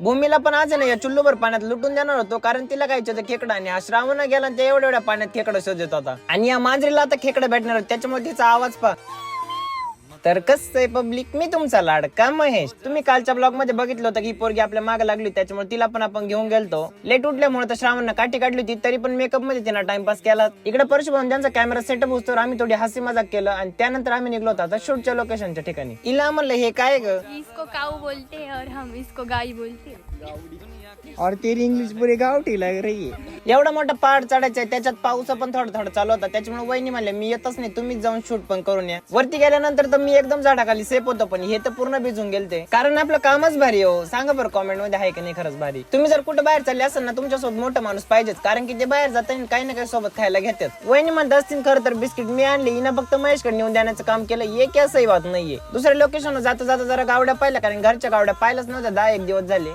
भूमीला पण आज ना या चुल्लूभर पाण्यात लुटून देणार होतो, कारण तिला काय खेकडा आणि श्रावण गेला आणि ते एवढ्या पाण्यात खेकडा शोधत होता. आणि या मांजरीला आता खेकडा भेटणार होता, त्याच्यामुळे तिचा आवाज पा. तर कसं आहे पब्लिक, मी तुमचा लाडका महेश. तुम्ही कालच्या ब्लॉग मध्ये बघितलं होतं की पोरगी आपल्या मागे लागली, त्याच्यामुळे तिला पण आपण घेऊन गेलतो. लेट उठल्यामुळे तर श्रावणनं काठी काढली होती, तरी पण मेकअप मध्ये तिला टाइमपास केला. इकडे परशुभाऊन ज्यांचा कॅमेरा सेटअप होतो आम्ही थोडी हसी मजाक केलं आणि त्यानंतर आम्ही निघलो होतो आता शूटच्या लोकेशनच्या ठिकाणी. इला म्हणलं हे काय ग, इसको काऊ बोलते हैं और हम इसको गाई बोलते हैं. और तेरी इंग्लिश पुरी गावठी लाग रही है. एवढा मोठा पहाड चढायचा आहे, त्याच्यात पाऊस पण थोडा थोडा चालू होता, त्याच्यामुळे वहिनी म्हणले मी येतच नाही, तुम्हीच जाऊन शूट पण करून या. वरती गेल्यानंतर तर मी एकदम झाडाखाली सेफ होतो, पण हे तर पूर्ण भिजून गेलते, कारण आपलं कामच भारी हो. सांगा बरं कॉमेंट मध्ये आहे की नाही खरंच भारी. तुम्ही जर कुठे बाहेर चालले असेल ना, तुमच्यासोबत मोठा माणूस पाहिजेच, कारण की ते बाहेर जाताना काही ना काही सोबत खायला घेतात. वहिनी म्हणत असतील खरं तर बिस्किट मी आणली, हिनं फक्त महेशकडे नेऊन देण्याचं काम केलं. हे काय सही बात नाहीये. दुसऱ्या लोकेशनवर जाता जाता जरा गावड्या पाहिल्या, कारण घरच्या गावड्या पाहिल्याच नव्हत्या 10-1 दिवस झाले.